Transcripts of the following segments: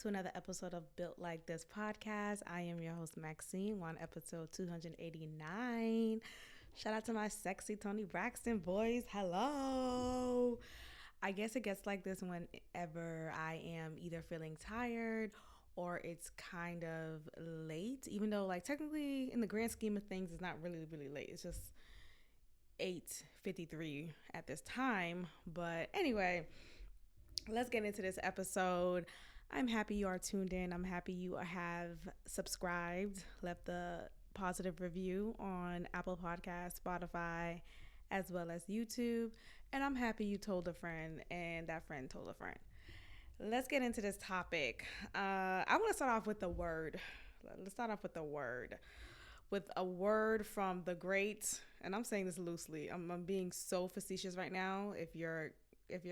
another episode of Built Like This podcast. I am your host, Maxine. We're on episode 289. Shout out to my sexy Tony Braxton boys. Hello. I guess it gets like this whenever I am either feeling tired or it's kind of late, even though like technically in the grand scheme of things, it's not really late. It's just 8:53 at this time. But anyway, let's get into this episode. I'm happy you are tuned in. I'm happy you have subscribed, left the positive review on Apple Podcasts, Spotify, as well as YouTube. And I'm happy you told a friend and that friend told a friend. Let's get into this topic. I want to start off with the word. Let's start off with the word. With a word from the great, and I'm saying this loosely. I'm being so facetious right now if you're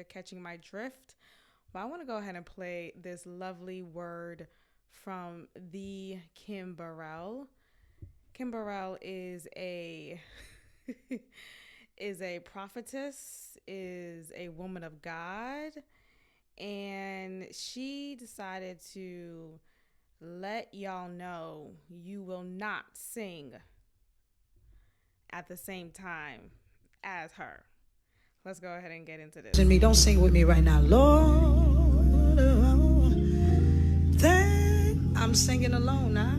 catching my drift. But I want to go ahead and play this lovely word from the Kim Burrell. Kim Burrell is a is a prophetess, is a woman of God, and she decided to let y'all know you will not sing at the same time as her. Let's go ahead and get into this. Me, don't sing with me right now, Lord. I'm singing alone now.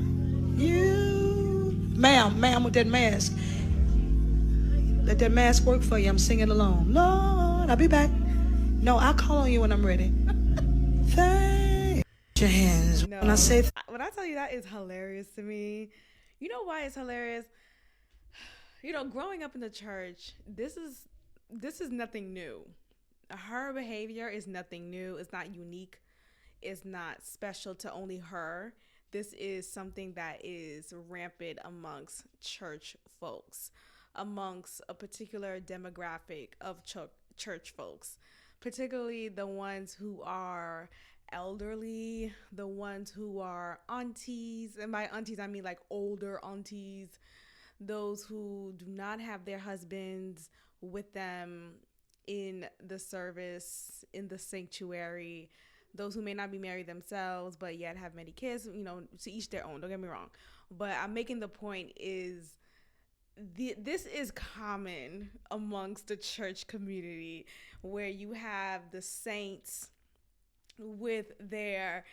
You, ma'am, with that mask. Let that mask work for you. I'm singing alone. Lord, I'll be back. No, I'll call on you when I'm ready. Thank your hands. No, when I tell you that is hilarious to me. You know why it's hilarious? You know, growing up in the church, this is nothing new. Her behavior is nothing new. It's not unique. It's not special to only her. This is something that is rampant amongst church folks, amongst a particular demographic of church folks, particularly the ones who are elderly, the ones who are aunties. And by aunties, I mean like older aunties, those who do not have their husbands with them in the service, in the sanctuary, those who may not be married themselves but yet have many kids, you know, to each their own, don't get me wrong. But I'm making the point is this is common amongst the church community, where you have the saints with their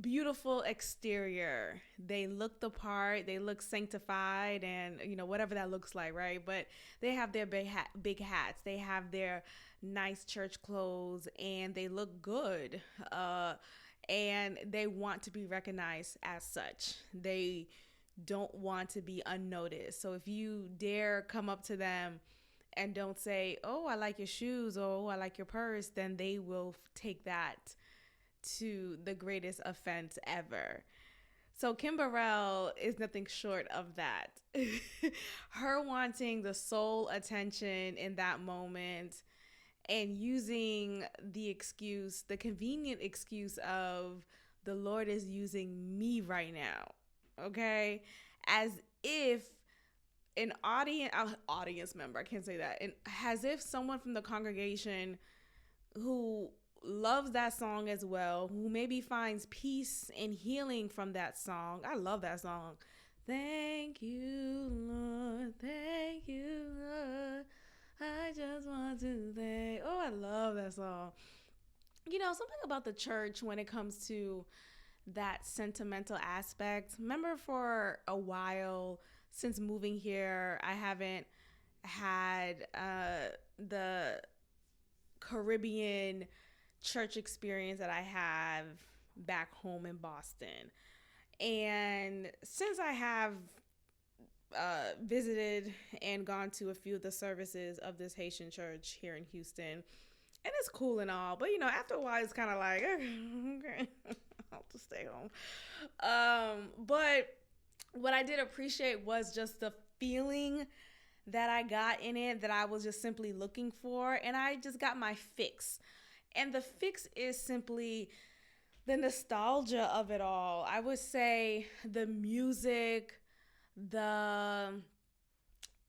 beautiful exterior. They look the part, they look sanctified, and you know, whatever that looks like, right? But they have their big hats, they have their nice church clothes, and they look good, and they want to be recognized as such. They don't want to be unnoticed. So if you dare come up to them and don't say, "Oh, I like your shoes," or "Oh, I like your purse," then they will take that to the greatest offense ever. So Kim Burrell is nothing short of that. Her wanting the sole attention in that moment and using the convenient excuse of the Lord is using me right now. Okay? As if an audience member, I can't say that, and as if someone from the congregation who loves that song as well, who maybe finds peace and healing from that song. I love that song. Thank you, Lord. Thank you, Lord. I just want to thank. Oh, I love that song. You know, something about the church when it comes to that sentimental aspect. Remember, for a while since moving here, I haven't had the Caribbean church experience that I have back home in Boston. And since I have visited and gone to a few of the services of this Haitian church here in Houston, and it's cool and all, but you know, after a while it's kind of like, okay, I'll just stay home. But what I did appreciate was just the feeling that I got in it, that I was just simply looking for, and I just got my fix. And the fix is simply the nostalgia of it all. I would say the music,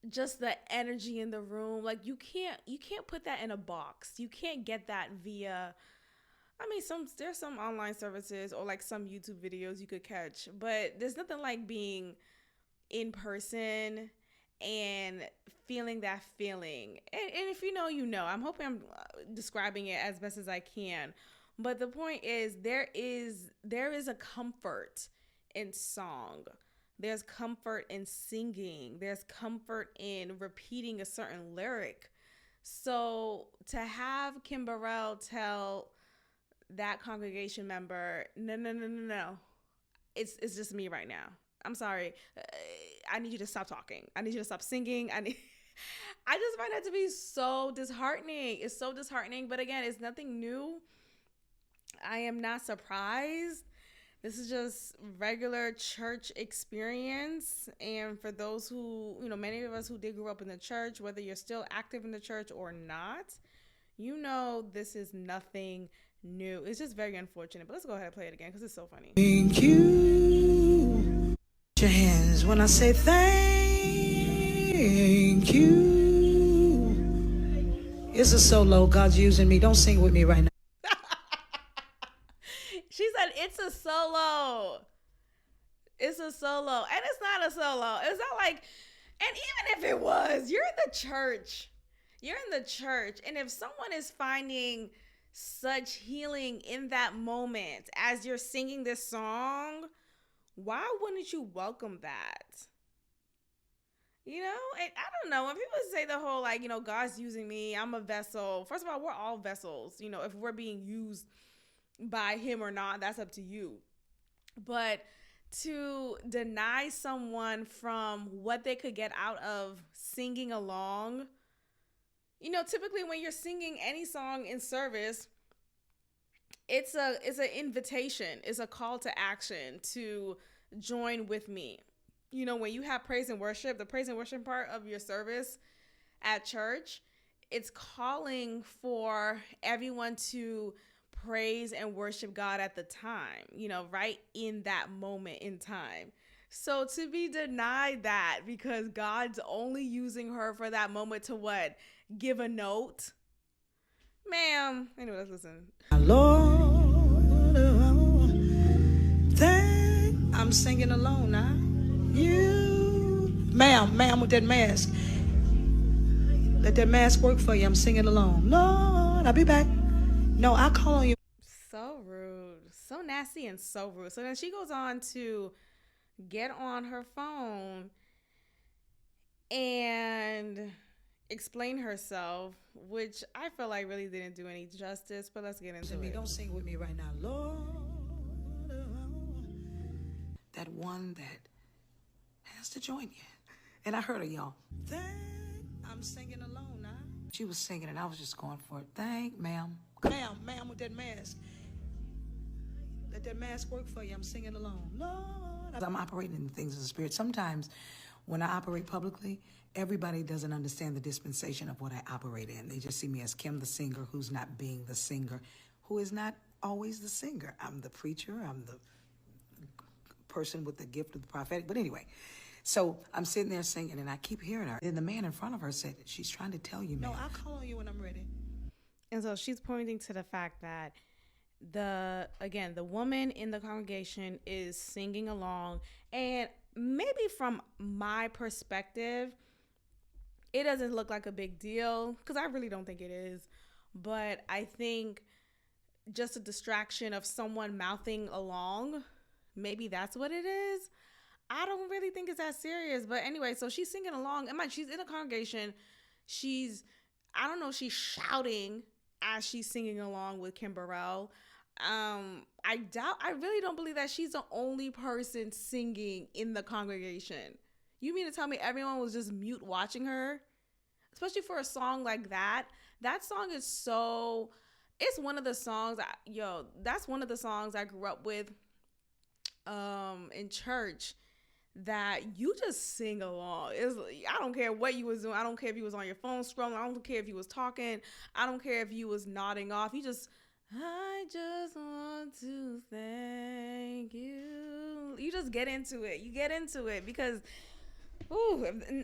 just the energy in the room. Like you can't put that in a box. You can't get that via I mean, there's some online services or like some YouTube videos you could catch, but there's nothing like being in person and feeling that feeling. And if you know, you know. I'm hoping I'm describing it as best as I can. But the point is, there is a comfort in song. There's comfort in singing. There's comfort in repeating a certain lyric. So to have Kim Burrell tell that congregation member, no, no, no, no, no, it's just me right now. I'm sorry. I need you to stop talking. I need you to stop singing. I just find that to be so disheartening. It's so disheartening. But again, it's nothing new. I am not surprised. This is just regular church experience. And for those who, many of us who did grow up in the church, whether you're still active in the church or not, this is nothing new. It's just very unfortunate. But let's go ahead and play it again because it's so funny. Thank you. Your hands when I say thank you. It's a solo. God's using me. Don't sing with me right now. She said it's a solo. It's a solo. And it's not a solo. It's not like, and even if it was, you're in the church. You're in the church. And if someone is finding such healing in that moment as you're singing this song, why wouldn't you welcome that? And I don't know, when people say the whole God's using me, I'm a vessel. First of all, we're all vessels. If we're being used by him or not, that's up to you. But to deny someone from what they could get out of singing along, typically when you're singing any song in service, it's an invitation. It's a call to action to join with me. When you have praise and worship, the praise and worship part of your service at church, it's calling for everyone to praise and worship God at the time, right in that moment in time. So to be denied that because God's only using her for that moment to what? Give a note? Ma'am. Anyway, let's listen. Lord, I'm singing alone now. Ma'am with that mask. Let that mask work for you. I'm singing alone. Lord, I'll be back. No, I'll call on you. So rude. So nasty and so rude. So then she goes on to get on her phone and explain herself, which I feel like really didn't do any justice, but let's get into it. Don't sing with me right now. Lord, that one that has to join you. And I heard her, y'all. I'm singing alone now. She was singing and I was just going for it. Thank ma'am with that mask. Let that mask work for you. I'm singing alone. Lord, I'm operating in the things of the Spirit. Sometimes when I operate publicly, everybody doesn't understand the dispensation of what I operate in. They just see me as Kim the singer who's not being the singer, who is not always the singer. I'm the preacher. I'm the person with the gift of the prophetic. But anyway, so I'm sitting there singing and I keep hearing her. And the man in front of her said, she's trying to tell you, man. No, I'll call on you when I'm ready. And so she's pointing to the fact that the woman in the congregation is singing along, and maybe from my perspective, it doesn't look like a big deal because I really don't think it is. But I think just a distraction of someone mouthing along, maybe that's what it is. I don't really think it's that serious. But anyway, so she's singing along. And she's in a congregation. She's shouting as she's singing along with Kim Burrell. I really don't believe that she's the only person singing in the congregation. You mean to tell me everyone was just mute watching her? Especially for a song like that. That song is it's one of the songs, that's one of the songs I grew up with in church that you just sing along. I don't care what you was doing. I don't care if you was on your phone scrolling. I don't care if you was talking. I don't care if you was nodding off. I just want to thank you. You just get into it. You get into it because, let me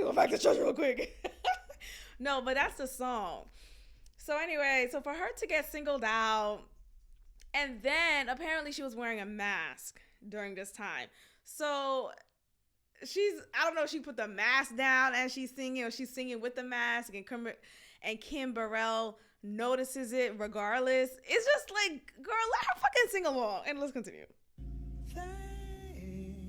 go back to church real quick. No, but that's the song. So anyway, so for her to get singled out, and then apparently she was wearing a mask during this time. So I don't know if she put the mask down and she's singing, or she's singing with the mask, and Kim Burrell notices it regardless. It's just like, girl, let her fucking sing along. And let's continue.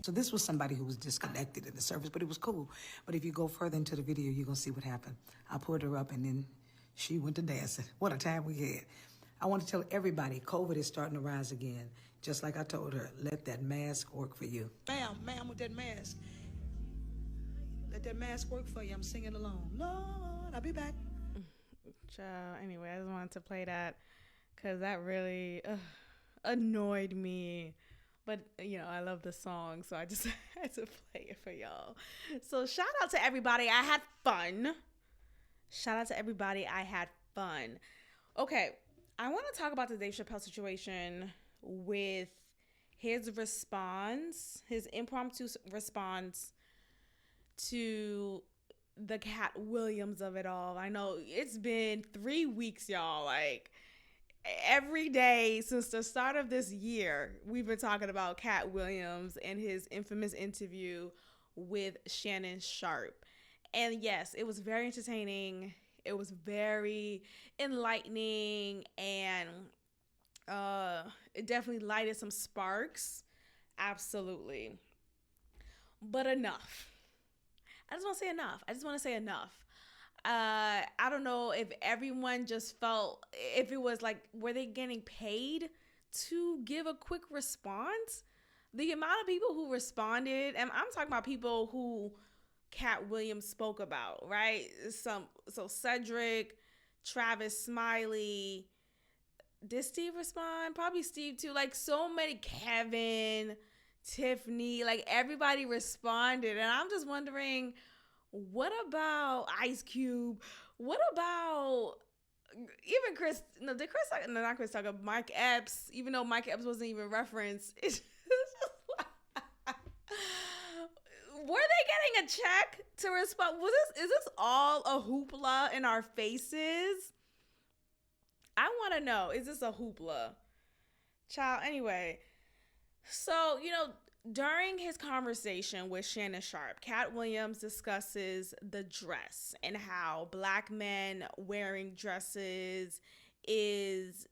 So this was somebody who was disconnected in the service, but it was cool. But if you go further into the video, you're going to see what happened. I pulled her up, and then she went to dancing. What a time we had. I want to tell everybody, COVID is starting to rise again. Just like I told her, let that mask work for you. Ma'am, with that mask. Let that mask work for you. I'm singing along. Lord, I'll be back. Child, anyway, I just wanted to play that because that really annoyed me. But, you know, I love the song, so I just had to play it for y'all. So shout out to everybody. I had fun. Shout out to everybody. I had fun. Okay, I want to talk about the Dave Chappelle situation with his response, his impromptu response to the Cat Williams of it all. I know it's been 3 weeks, y'all. Like, every day since the start of this year, we've been talking about Cat Williams and his infamous interview with Shannon Sharpe. And yes, it was very entertaining. It was very enlightening, and it definitely lighted some sparks. Absolutely. But enough. I just want to say enough. I don't know if everyone just felt, if it was like, were they getting paid to give a quick response? The amount of people who responded, and I'm talking about people who Cat Williams spoke about, right? So Cedric, Travis Smiley, did Steve respond? Probably Steve too. Like, so many, Kevin, Tiffany, like everybody responded. And I'm just wondering, what about Ice Cube? What about even Chris? No, did Chris? No, not Chris Tucker. Mike Epps. Even though Mike Epps wasn't even referenced. It's just were they getting a check to respond? Is this all a hoopla in our faces? I want to know. Is this a hoopla? Child, anyway. So, you know, during his conversation with Shannon Sharpe, Cat Williams discusses the dress and how Black men wearing dresses is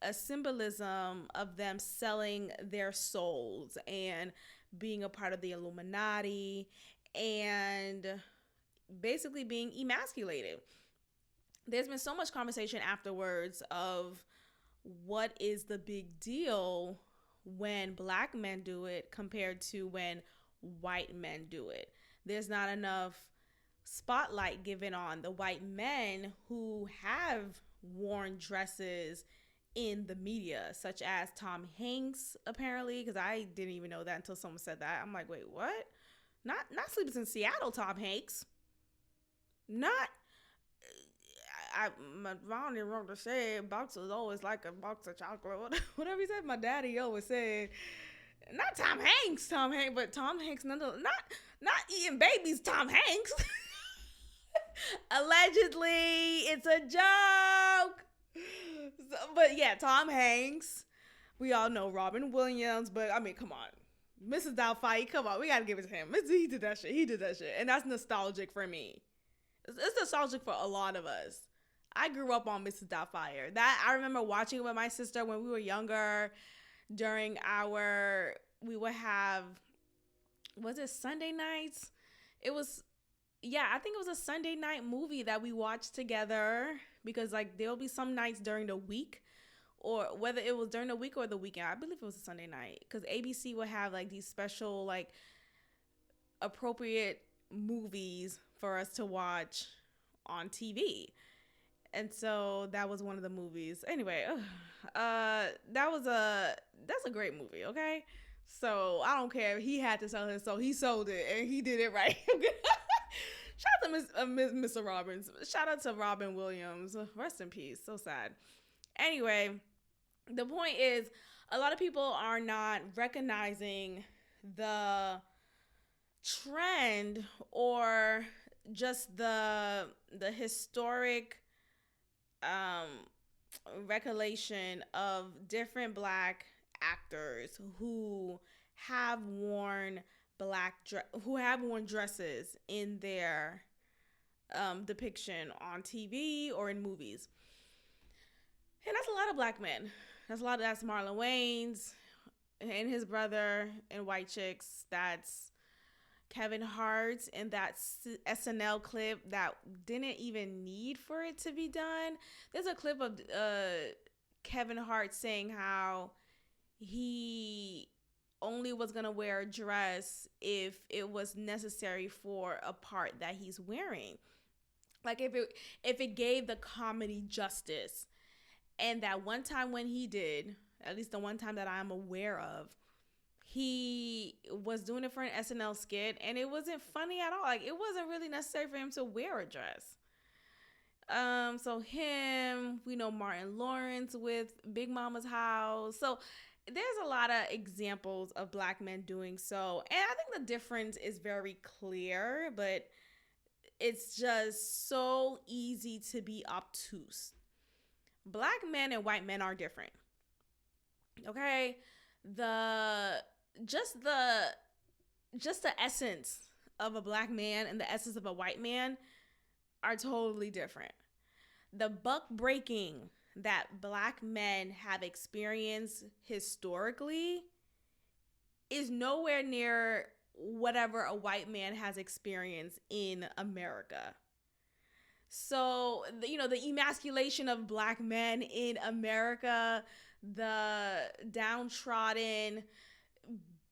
a symbolism of them selling their souls and being a part of the Illuminati and basically being emasculated. There's been so much conversation afterwards of what is the big deal when Black men do it compared to when white men do it. There's not enough spotlight given on the white men who have worn dresses in the media, such as Tom Hanks, apparently, because I didn't even know that until someone said that. I'm like, wait, what? Not Sleepless in Seattle, Tom Hanks. Not. My mom didn't wrong to say box was always like a box of chocolate. Whatever he said, my daddy always said. Not Tom Hanks, but Tom Hanks nonetheless. Not eating babies, Tom Hanks. Allegedly, it's a joke. So, but yeah, Tom Hanks. We all know Robin Williams, but I mean, come on. Mrs. Doubtfire, come on. We got to give it to him. He did that shit. And that's nostalgic for me. It's nostalgic for a lot of us. I grew up on Mrs. Doubtfire. That I remember watching it with my sister when we were younger. We would have, was it Sunday nights? I think it was a Sunday night movie that we watched together, because like there'll be some nights during the week, or whether it was during the week or the weekend. I believe it was a Sunday night, because ABC would have like these special, like, appropriate movies for us to watch on TV. And so that was one of the movies. Anyway, that's a great movie, okay? So I don't care. He had to sell his soul. He sold it, and he did it right. Shout out to Mr. Robbins. Shout out to Robin Williams. Rest in peace. So sad. Anyway, the point is, a lot of people are not recognizing the trend or just the historic um recollection of different black actors who have worn who have worn dresses in their depiction on TV or in movies. And that's a lot of black men. That's Marlon Wayans and his brother in White Chicks. That's Kevin Hart in that SNL clip that didn't even need for it to be done. There's a clip of Kevin Hart saying how he only was going to wear a dress if it was necessary for a part that he's wearing. Like if it gave the comedy justice. And that one time when he did, at least the one time that I'm aware of, he was doing it for an SNL skit and it wasn't funny at all. Like it wasn't really necessary for him to wear a dress. So him, we know Martin Lawrence with Big Mama's House. So there's a lot of examples of black men doing so. And I think the difference is very clear, but it's just so easy to be obtuse. Black men and white men are different. Okay? Just the essence of a black man and the essence of a white man are totally different. The buck breaking that black men have experienced historically is nowhere near whatever a white man has experienced in America. So, the emasculation of black men in America, the downtrodden,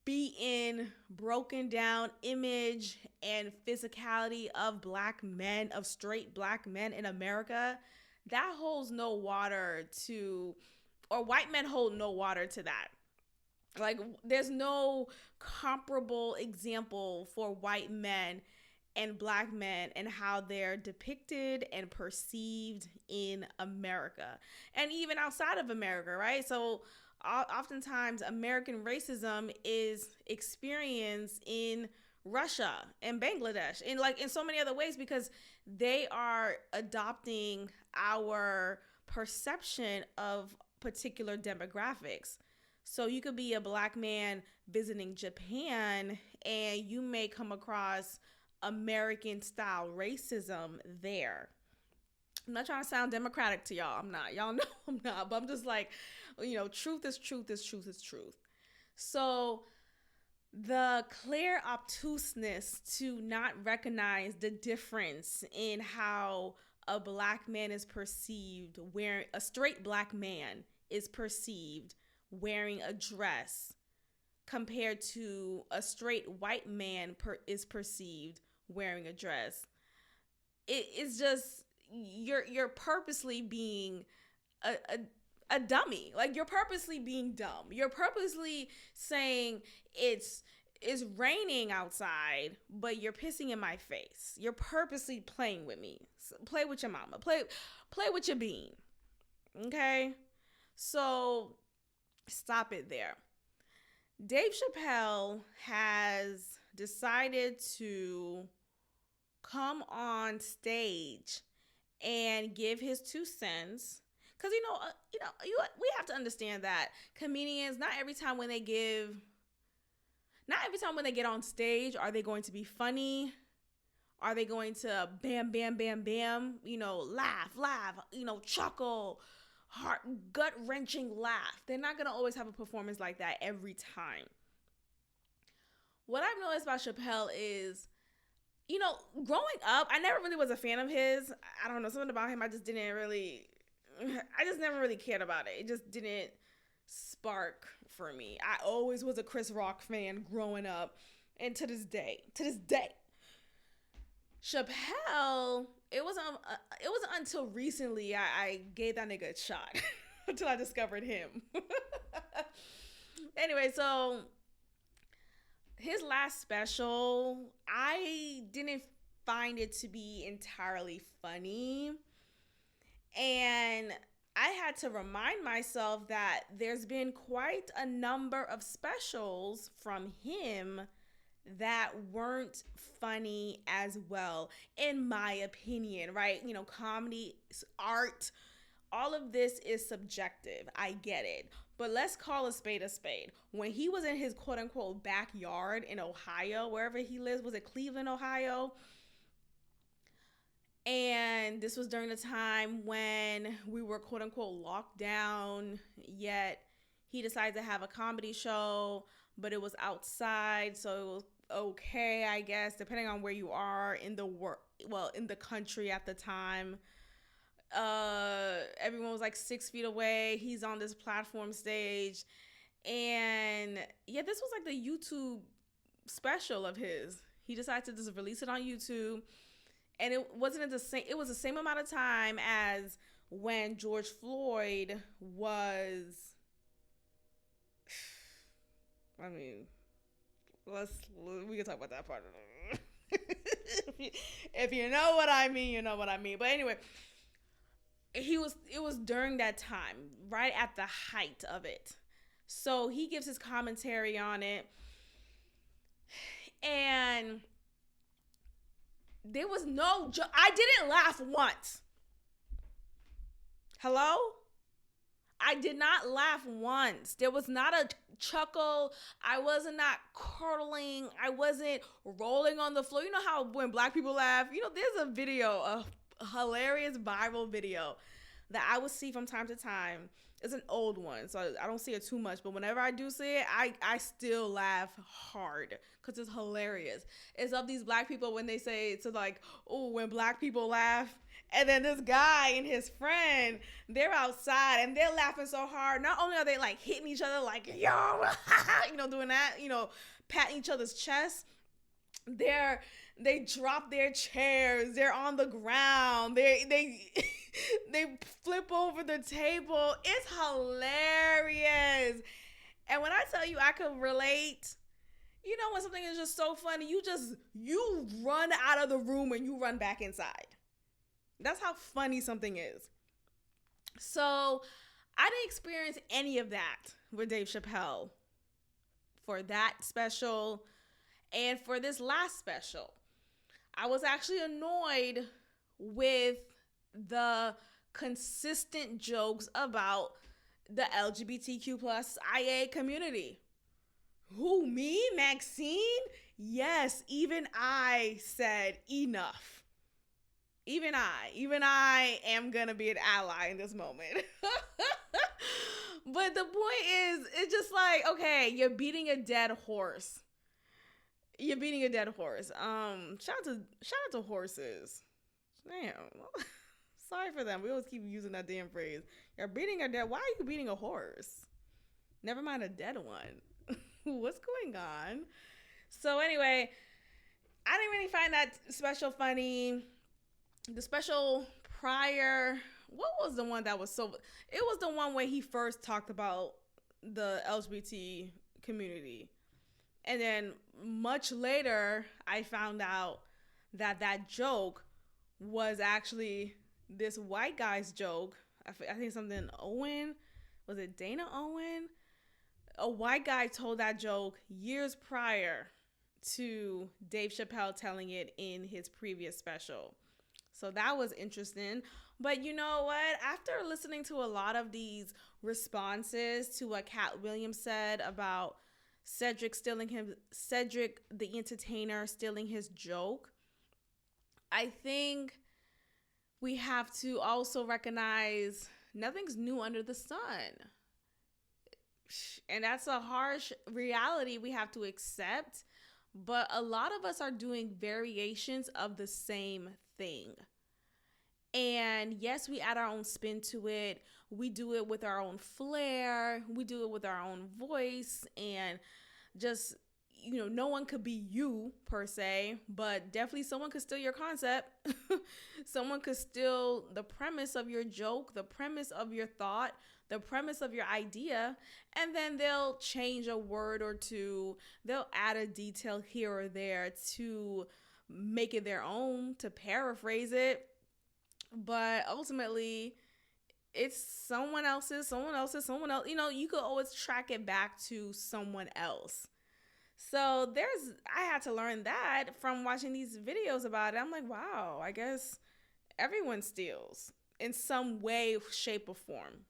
beaten, broken down image and physicality of black men, of straight black men in America, that holds no water to, or white men hold no water to that. Like, there's no comparable example for white men and black men and how they're depicted and perceived in America and even outside of America, right? So oftentimes American racism is experienced in Russia and Bangladesh and like in so many other ways because they are adopting our perception of particular demographics. So you could be a black man visiting Japan and you may come across American style racism there. I'm not trying to sound democratic to y'all. I'm not. Y'all know I'm not. But I'm just like, truth is truth is truth is truth. So the clear obtuseness to not recognize the difference in how a black man is perceived wearing, a straight black man is perceived wearing a dress compared to a straight white man is perceived wearing a dress. It's just you're purposely being a dummy. Like you're purposely being dumb. You're purposely saying it's raining outside, but you're pissing in my face. You're purposely playing with me. So play with your mama. Play with your bean. Okay? So stop it there. Dave Chappelle has decided to come on stage and give his 2 cents. Because, we have to understand that comedians, not every time when they get on stage, are they going to be funny? Are they going to bam, bam, bam, bam, laugh, chuckle, heart, gut-wrenching laugh? They're not going to always have a performance like that every time. What I've noticed about Chappelle is, growing up, I never really was a fan of his. I don't know, something about him I just never really cared about it. It just didn't spark for me. I always was a Chris Rock fan growing up, and to this day, Chappelle, it wasn't until recently I gave that nigga a shot until I discovered him. Anyway, so his last special, I didn't find it to be entirely funny. And I had to remind myself that there's been quite a number of specials from him that weren't funny as well, in my opinion, right? Comedy, art, all of this is subjective. I get it. But let's call a spade a spade. When he was in his quote unquote backyard in Ohio, wherever he lives, was it Cleveland, Ohio? And this was during the time when we were quote unquote locked down, yet he decided to have a comedy show, but it was outside, so it was okay, I guess, depending on where you are in the in the country at the time. Everyone was like 6 feet away. He's on this platform stage, and yeah, this was like the YouTube special of his. He decided to just release it on YouTube, and it wasn't the same. It was the same amount of time as when George Floyd was. I mean, we can talk about that part of it. If you know what I mean, you know what I mean. But anyway, it was during that time, right at the height of it. So he gives his commentary on it, and there was no I didn't laugh once. Hello? I did not laugh once. There was not a chuckle. I wasn't not curdling. I wasn't rolling on the floor. You know how when black people laugh, there's a video, a hilarious viral video that I would see from time to time. It's an old one, so I don't see it too much. But whenever I do see it, I still laugh hard because it's hilarious. It's of these black people when they say, it's like, oh, when black people laugh. And then this guy and his friend, they're outside and they're laughing so hard. Not only are they like hitting each other like, yo, doing that, patting each other's chest. They drop their chairs. They're on the ground. They flip over the table. It's hilarious. And when I tell you I could relate, when something is just so funny, you run out of the room and you run back inside. That's how funny something is. So I didn't experience any of that with Dave Chappelle for that special and for this last special. I was actually annoyed with the consistent jokes about the LGBTQ plus IA community. Who, me, Maxine? Yes, even I said enough. Even I am gonna be an ally in this moment. But the point is, it's just like, okay, you're beating a dead horse. Shout out to horses. Damn. Sorry for them. We always keep using that damn phrase. You're beating a dead. Why are you beating a horse? Never mind a dead one. What's going on? So anyway, I didn't really find that special funny. The special prior, what was the one that was so? It was the one where he first talked about the LGBT community. And then much later, I found out that joke was actually this white guy's joke. I think something Owen. Was it Dana Owen? A white guy told that joke years prior to Dave Chappelle telling it in his previous special. So that was interesting. But you know what? After listening to a lot of these responses to what Cat Williams said about Cedric the entertainer stealing his joke, I think we have to also recognize nothing's new under the sun. And that's a harsh reality we have to accept. But a lot of us are doing variations of the same thing. And yes, we add our own spin to it. We do it with our own flair. We do it with our own voice. And just, no one could be you per se, but definitely someone could steal your concept. Someone could steal the premise of your joke, the premise of your thought, the premise of your idea, and then they'll change a word or two. They'll add a detail here or there to make it their own, to paraphrase it. But ultimately, it's someone else's. You could always track it back to someone else. So I had to learn that from watching these videos about it. I'm like, wow, I guess everyone steals. in some way, shape, or form.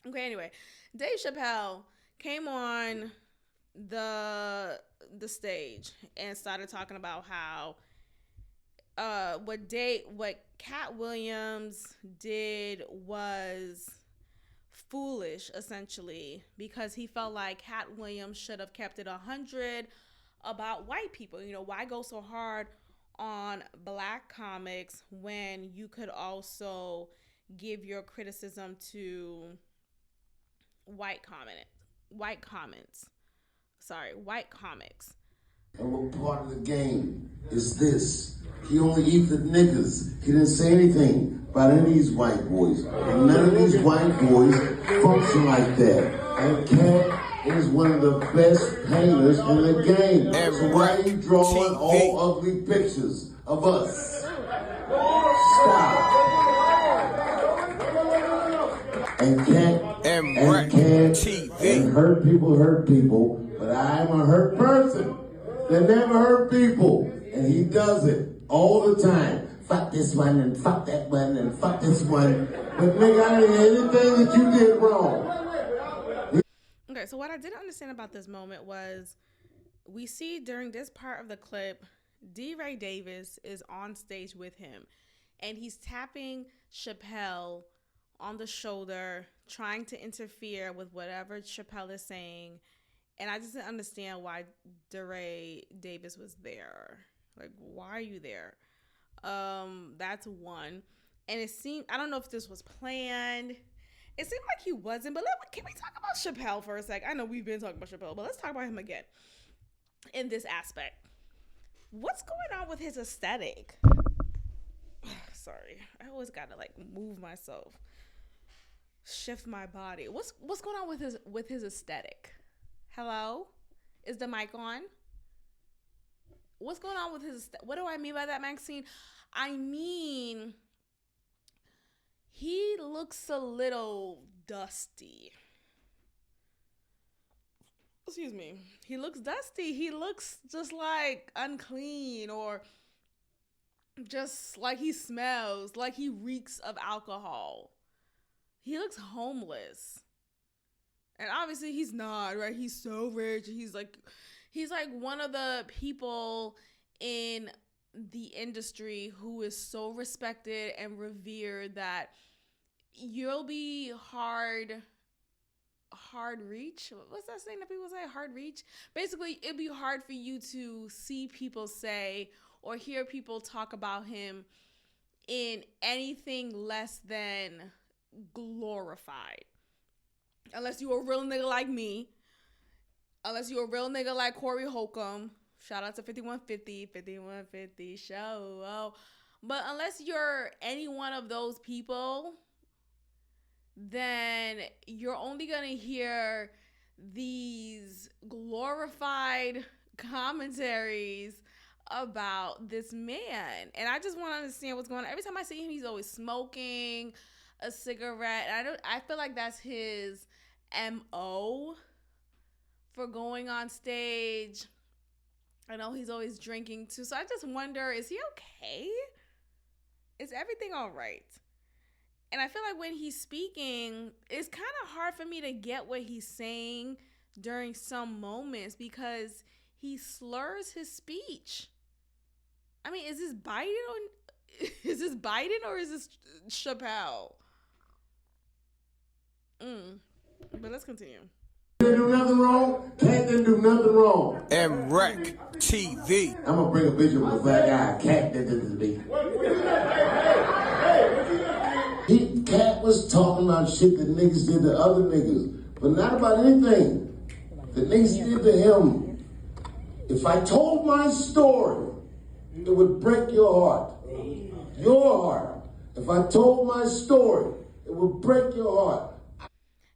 Okay, anyway, Dave Chappelle came on the stage and started talking about how what Cat Williams did was foolish, essentially, because he felt like Cat Williams should have kept it 100 about white people. You know, why go so hard on black comics when you could also give your criticism to white comics. And what part of the game is this? He only eats the niggas. He didn't say anything about any of these white boys. And none of these white boys function like that. And Cat is one of the best painters in the game. And so why are you drawing all ugly pictures of us? Stop. And Cat and hurt people, but I'm a hurt person that never hurt people. And he does it all the time. Fuck this one and fuck that one and fuck this one. But nigga, I didn't hear anything that you did wrong. Okay, so what I didn't understand about this moment was we see during this part of the clip, D. Ray Davis is on stage with him and he's tapping Chappelle on the shoulder, trying to interfere with whatever Chappelle is saying. And I just didn't understand why DeRay Davis was there. Like, why are you there? That's one. And it seemed, I don't know if this was planned. It seemed like he wasn't, but can we talk about Chappelle for a sec? I know we've been talking about Chappelle, but let's talk about him again in this aspect. What's going on with his aesthetic? Sorry, I always gotta like move myself, shift my body. What's going on with his aesthetic? Hello? Is the mic on? What's going on with his... What do I mean by that, Maxine? I mean, he looks a little dusty. Excuse me. He looks dusty. He looks just like unclean, or just like he smells, like he reeks of alcohol. He looks homeless. And obviously he's not, right? He's so rich. He's like one of the people in the industry who is so respected and revered that you'll be hard reach. What's that saying that people say? Hard reach? Basically, it'd be hard for you to see people say or hear people talk about him in anything less than glorified. Unless you're a real nigga like me. Unless you're a real nigga like Corey Holcomb. Shout out to 5150 show. But unless you're any one of those people, then you're only going to hear these glorified commentaries about this man. And I just want to understand what's going on. Every time I see him, he's always smoking a cigarette. I feel like that's his MO for going on stage. I know he's always drinking too. So I just wonder, is he okay? Is everything all right? And I feel like when he's speaking, it's kind of hard for me to get what he's saying during some moments because he slurs his speech. I mean, is this Biden or is this Chappelle? But let's continue. Didn't do nothing wrong. Cat didn't do nothing wrong. And Rec TV. I'm gonna bring a picture of a black guy. Cat did this to me. Cat was talking about shit that niggas did to other niggas, but not about anything that niggas did to him. If I told my story, it would break your heart. Your heart. If I told my story, it would break your heart.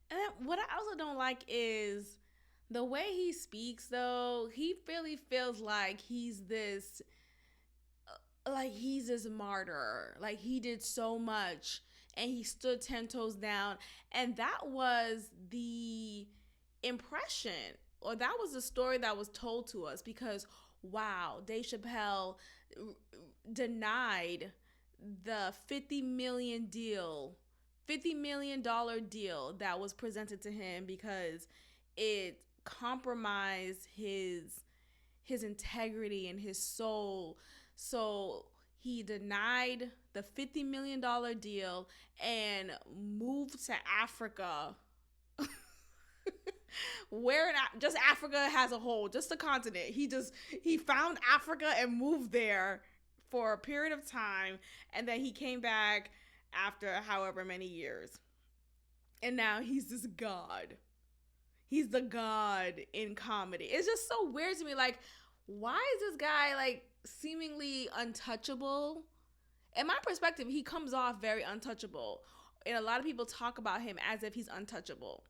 And what I also don't like is the way he speaks, though. He really feels like he's this martyr. Like he did so much and he stood 10 toes down. And that was the impression, or that was the story that was told to us, because wow, Dave Chappelle denied the $50 million deal that was presented to him because it compromised his integrity and his soul. So he denied the $50 million deal and moved to Africa. Where just Africa as a whole, just the continent. He found Africa and moved there for a period of time, and then he came back after however many years. And now he's this god. He's the god in comedy. It's just so weird to me. Like, why is this guy like seemingly untouchable? In my perspective, he comes off very untouchable. And a lot of people talk about him as if he's untouchable.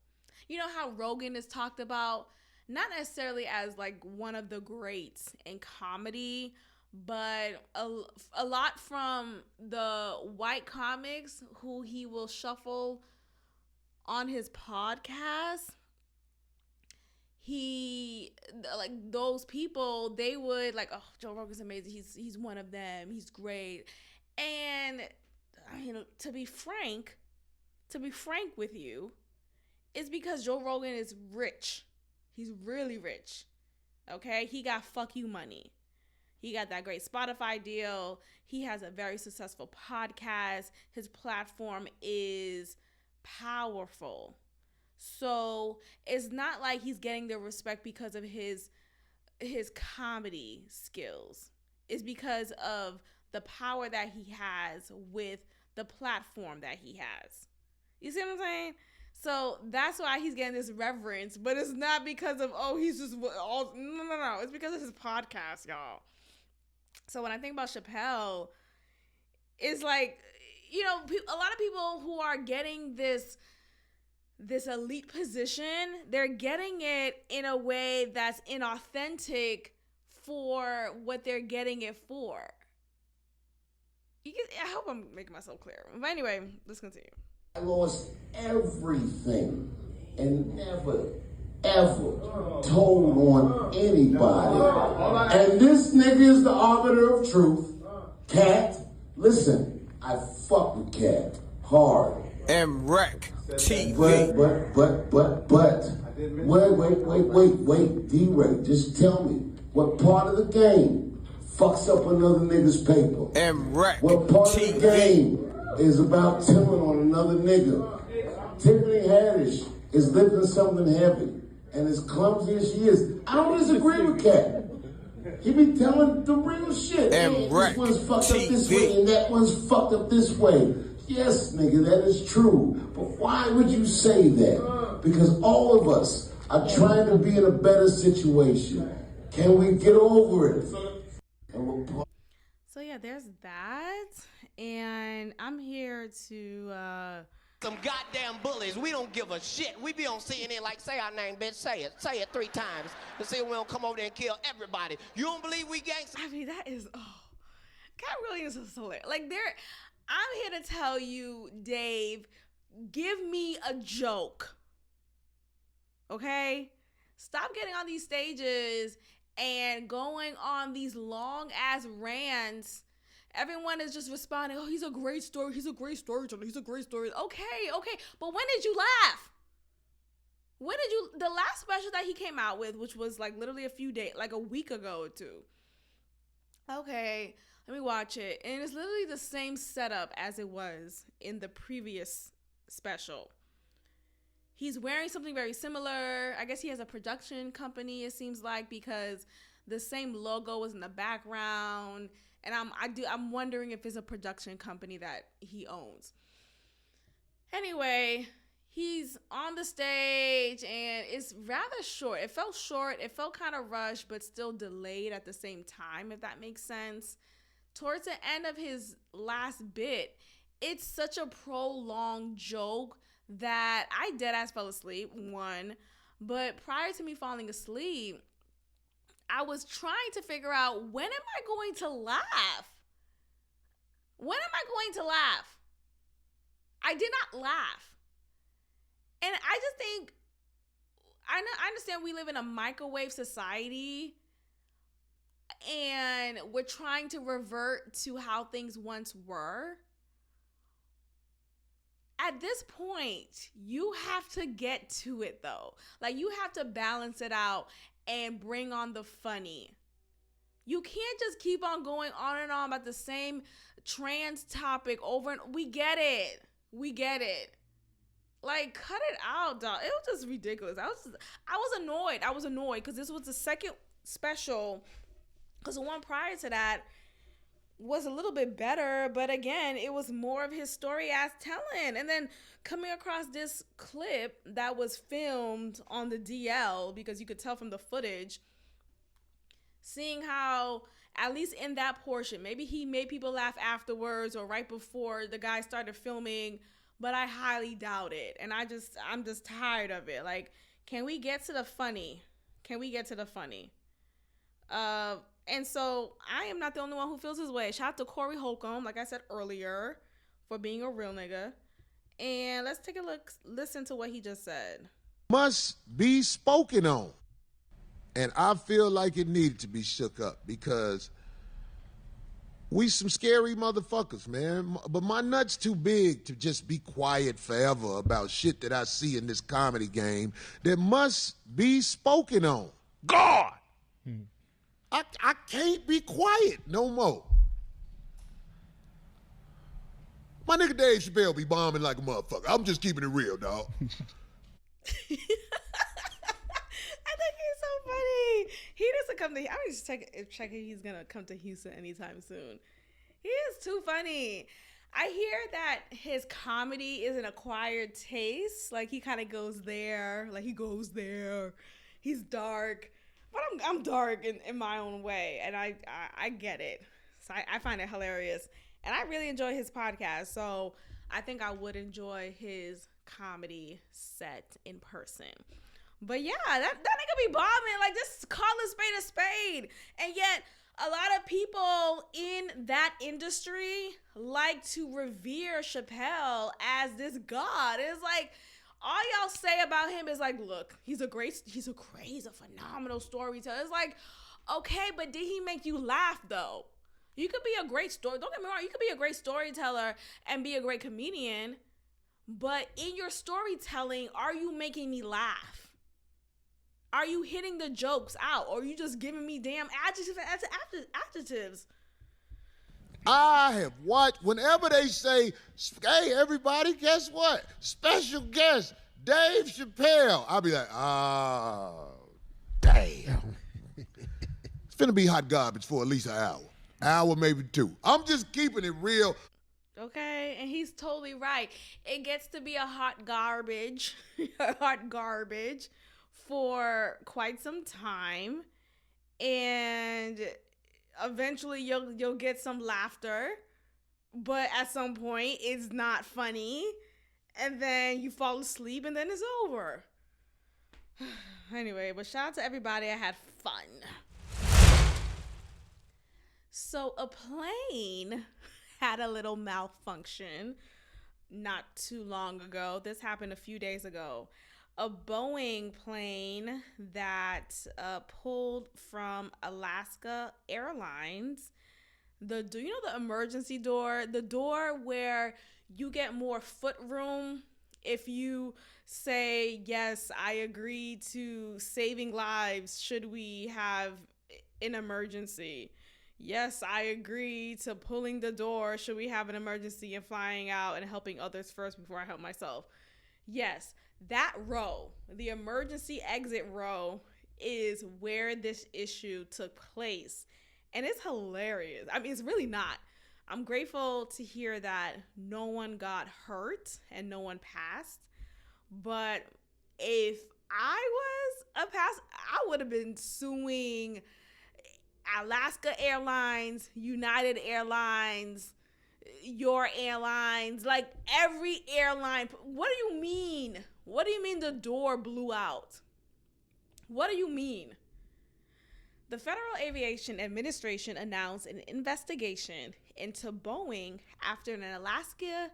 You know how Rogan is talked about, not necessarily as like one of the greats in comedy, but a lot from the white comics who he will shuffle on his podcast. He, like, those people, they would like, oh, Joe Rogan's amazing. He's one of them. He's great. And I mean, to be frank with you, it's because Joe Rogan is rich. He's really rich. Okay? He got fuck you money. He got that great Spotify deal. He has a very successful podcast. His platform is powerful. So it's not like he's getting the respect because of his comedy skills. It's because of the power that he has with the platform that he has. You see what I'm saying? So that's why he's getting this reverence, but it's not because of, oh, he's just all, no. It's because of his podcast, y'all. So when I think about Chappelle, it's like, you know, a lot of people who are getting this elite position, they're getting it in a way that's inauthentic for what they're getting it for. I hope I'm making myself clear. But anyway, let's continue. I lost everything and never, ever told on anybody. And this nigga is the arbiter of truth. Cat, listen, I fuck with Cat hard. MREC TV. Wait, D-Ray, just tell me, what part of the game fucks up another nigga's paper? MREC What part TV. of the game is about tilling on another nigga? Tiffany Haddish is lifting something heavy, and as clumsy as she is, I don't disagree with Cat. He be telling the real shit. And this one's fucked up this way, and that one's fucked up this way. Yes, nigga, that is true. But why would you say that? Because all of us are trying to be in a better situation. Can we get over it? So yeah, there's that. And I'm here to some goddamn bullies. We don't give a shit. We be on CNN like, say our name, bitch. Say it 3 times. And see if we don't come over there and kill everybody. You don't believe we gangsters? I mean, that is, Cat Williams is hilarious. Like, I'm here to tell you, Dave, give me a joke. Okay? Stop getting on these stages and going on these long ass rants. Everyone is just responding, oh, he's a great story. He's a great storyteller. He's a great story. Okay. But when did you laugh? The last special that he came out with, which was like literally a few days, like a week ago or two. Okay, let me watch it. And it's literally the same setup as it was in the previous special. He's wearing something very similar. I guess he has a production company, it seems like, because the same logo was in the background. And I'm wondering if it's a production company that he owns. Anyway, he's on the stage and it's rather short. It felt short. It felt kind of rushed, but still delayed at the same time, if that makes sense. Towards the end of his last bit, it's such a prolonged joke that I deadass fell asleep, one. But prior to me falling asleep, I was trying to figure out, when am I going to laugh? When am I going to laugh? I did not laugh. And I just think, I understand we live in a microwave society. and we're trying to revert to how things once were. At this point, you have to get to it though. Like, you have to balance it out and bring on the funny. You can't just keep on going on and on about the same trans topic over and we get it. Like, cut it out, dog. It was just ridiculous. I was annoyed because this was the second special, because the one prior to that was a little bit better, but again, it was more of his story ass telling. And then coming across this clip that was filmed on the DL, because you could tell from the footage, seeing how, at least in that portion, maybe he made people laugh afterwards or right before the guy started filming, but I highly doubt it. And I'm just tired of it. Like, can we get to the funny? And so I am not the only one who feels his way. Shout out to Corey Holcomb, like I said earlier, for being a real nigga. And let's take a listen to what he just said. Must be spoken on. And I feel like it needed to be shook up because we some scary motherfuckers, man. But my nut's too big to just be quiet forever about shit that I see in this comedy game that must be spoken on. God! I can't be quiet no more. My nigga Dave Chappelle be bombing like a motherfucker. I'm just keeping it real, dog. I think he's so funny. He doesn't come to. I'm just checking if he's gonna come to Houston anytime soon. He is too funny. I hear that his comedy is an acquired taste. Like, he kind of goes there. He's dark, but I'm dark in my own way, and I get it. So I find it hilarious, and I really enjoy his podcast. So I think I would enjoy his comedy set in person. But yeah, that nigga be bombing. Like, just call a spade. And yet, a lot of people in that industry like to revere Chappelle as this god. It's like, all y'all say about him is like, look, he's a phenomenal storyteller. It's like, okay, but did he make you laugh though? You could be a great don't get me wrong, you could be a great storyteller and be a great comedian, but in your storytelling, are you making me laugh? Are you hitting the jokes out? Or are you just giving me damn adjectives? I have watched, whenever they say, hey, everybody, guess what? Special guest, Dave Chappelle. I'll be like, oh, damn. It's finna be hot garbage for at least an hour, maybe two. I'm just keeping it real. Okay, and he's totally right. It gets to be a hot garbage for quite some time, and eventually you'll get some laughter, but at some point it's not funny, and then you fall asleep, and then it's over. Anyway, but shout out to everybody. I had fun. So a plane had a little malfunction not too long ago. This happened a few days ago. A Boeing plane that pulled from Alaska Airlines. Do you know the emergency door? The door where you get more foot room if you say, yes, I agree to saving lives should we have an emergency. Yes, I agree to pulling the door should we have an emergency and flying out and helping others first before I help myself. Yes. That row, the emergency exit row, is where this issue took place. And it's hilarious. I mean, it's really not. I'm grateful to hear that no one got hurt and no one passed. But if I was a passenger, I would have been suing Alaska Airlines, United Airlines, your airlines, like every airline. What do you mean? What do you mean the door blew out? What do you mean? The Federal Aviation Administration announced an investigation into Boeing after an Alaska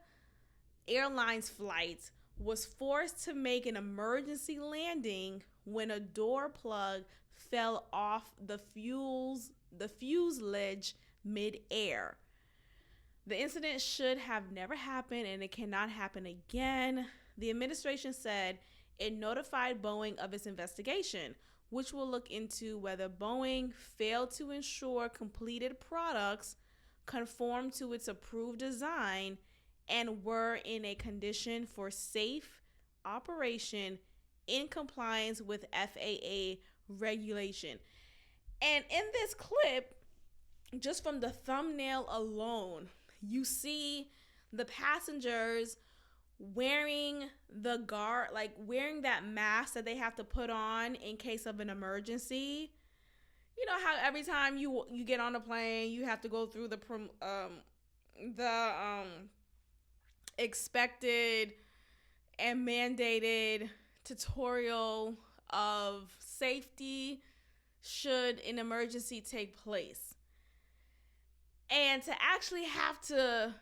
Airlines flight was forced to make an emergency landing when a door plug fell off the fuselage the fuselage mid-air. The incident should have never happened and it cannot happen again. The administration said it notified Boeing of its investigation, which will look into whether Boeing failed to ensure completed products conform to its approved design and were in a condition for safe operation in compliance with FAA regulation. And in this clip, just from the thumbnail alone, you see the passengers wearing wearing that mask that they have to put on in case of an emergency. You know how every time you get on a plane, you have to go through the expected and mandated tutorial of safety should an emergency take place. And to actually have to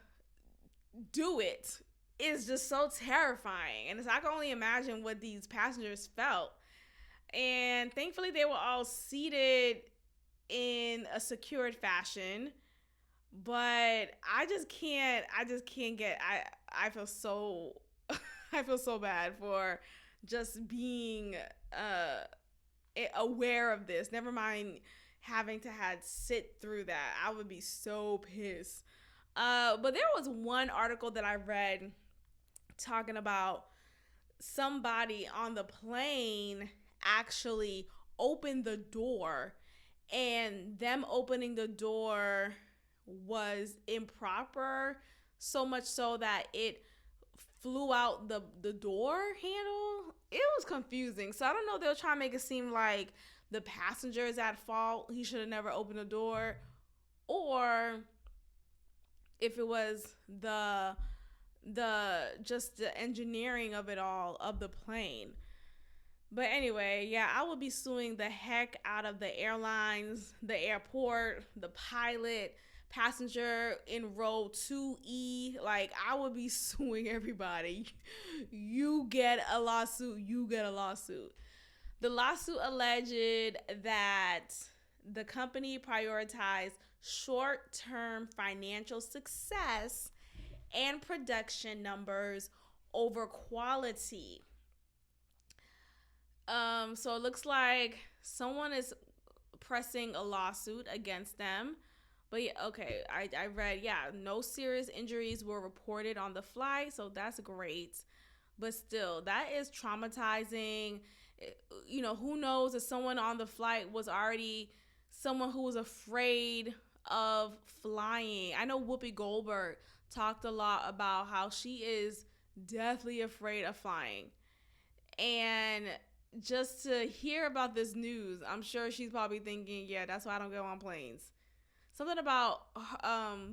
do it is just so terrifying. And I can only imagine what these passengers felt. And thankfully they were all seated in a secured fashion. But I feel so I feel so bad for just being aware of this. Never mind having to sit through that. I would be so pissed. But there was one article that I read talking about somebody on the plane actually opened the door, and them opening the door was improper, so much so that it flew out the door handle. It was confusing. So I don't know if they'll try to make it seem like the passenger is at fault. He should have never opened the door. Or if it was the engineering of it all, of the plane. But anyway, yeah, I would be suing the heck out of the airlines, the airport, the pilot, passenger in row 2E. Like, I would be suing everybody. You get a lawsuit. The lawsuit alleged that the company prioritized short-term financial success and production numbers over quality. So it looks like someone is pressing a lawsuit against them. But yeah, okay, I read, no serious injuries were reported on the flight, so that's great. But still, that is traumatizing. You know, who knows if someone on the flight was already someone who was afraid of flying. I know Whoopi Goldberg talked a lot about how she is deathly afraid of flying. And just to hear about this news, I'm sure she's probably thinking, yeah, that's why I don't go on planes. Something about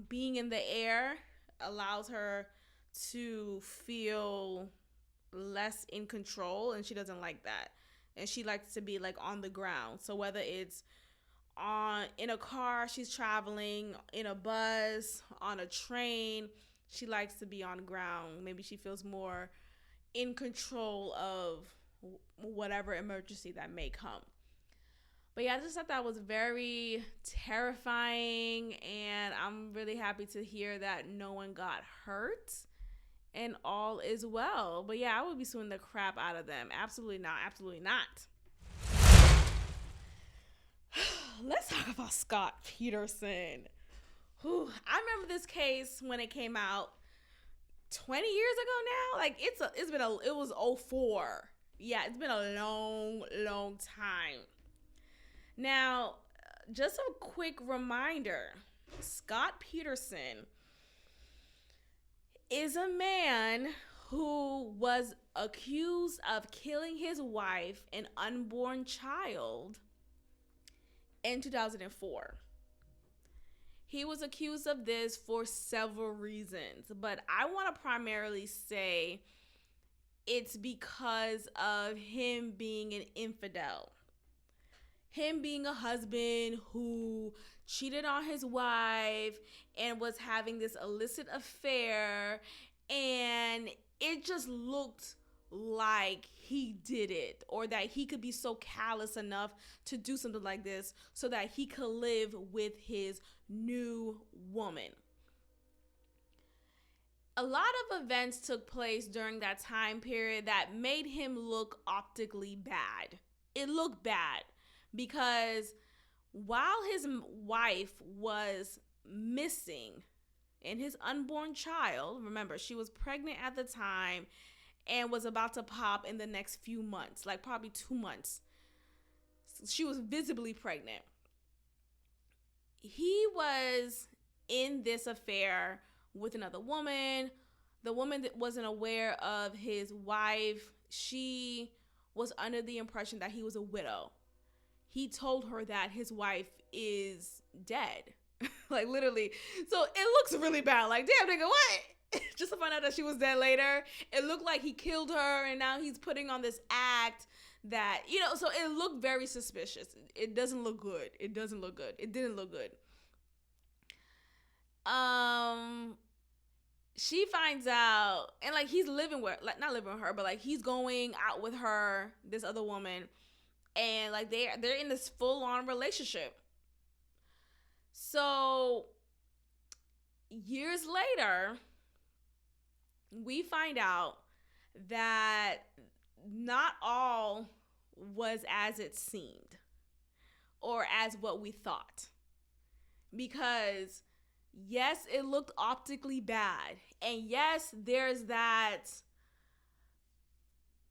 being in the air allows her to feel less in control, and she doesn't like that. And she likes to be like on the ground. So whether it's in a car, she's traveling, in a bus, on a train, she likes to be on ground. Maybe she feels more in control of whatever emergency that may come. But yeah, I just thought that was very terrifying, and I'm really happy to hear that no one got hurt and all is well. But yeah, I would be suing the crap out of them. Absolutely not. Absolutely not. Let's talk about Scott Peterson. I remember this case when it came out 20 years ago now. Like it was 2004. Yeah, it's been a long time. Now, just a quick reminder, Scott Peterson is a man who was accused of killing his wife and unborn child in 2004. He was accused of this for several reasons, but I want to primarily say it's because of him being an infidel. Him being a husband who cheated on his wife and was having this illicit affair, and it just looked like he did it, or that he could be so callous enough to do something like this so that he could live with his new woman. A lot of events took place during that time period that made him look optically bad. It looked bad because while his wife was missing and his unborn child, remember, she was pregnant at the time and was about to pop in the next few months, like probably 2 months. She was visibly pregnant. He was in this affair with another woman. The woman that wasn't aware of his wife. She was under the impression that he was a widow. He told her that his wife is dead. Like, literally. So it looks really bad. Like, damn, nigga, what? Just to find out that she was dead later. It looked like he killed her, and now he's putting on this act that, you know, so it looked very suspicious. It doesn't look good. It doesn't look good. It didn't look good. She finds out, and like he's living with, like not living with her, but like he's going out with her, this other woman, and like they're in this full-on relationship. So years later, we find out that not all was as it seemed or as what we thought. Because yes, it looked optically bad. And yes, there's that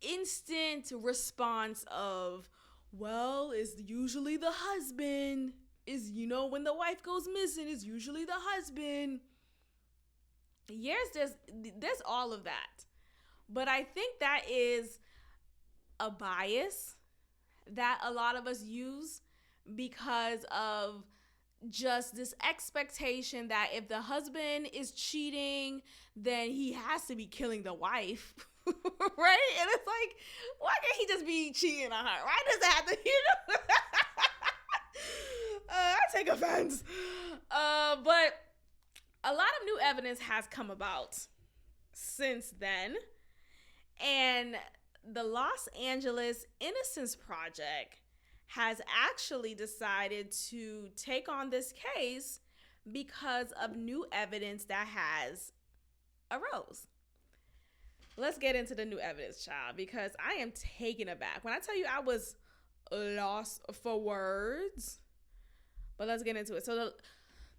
instant response of, well, it's usually the husband. Is, you know, when the wife goes missing, it's usually the husband. Yes, there's all of that. But I think that is a bias that a lot of us use because of just this expectation that if the husband is cheating, then he has to be killing the wife. Right? And it's like, why can't he just be cheating on her? Why does it have to, you know? I take offense. But a lot of new evidence has come about since then. And the Los Angeles Innocence Project has actually decided to take on this case because of new evidence that has arose. Let's get into the new evidence, child, because I am taken aback. When I tell you I was lost for words, but let's get into it. So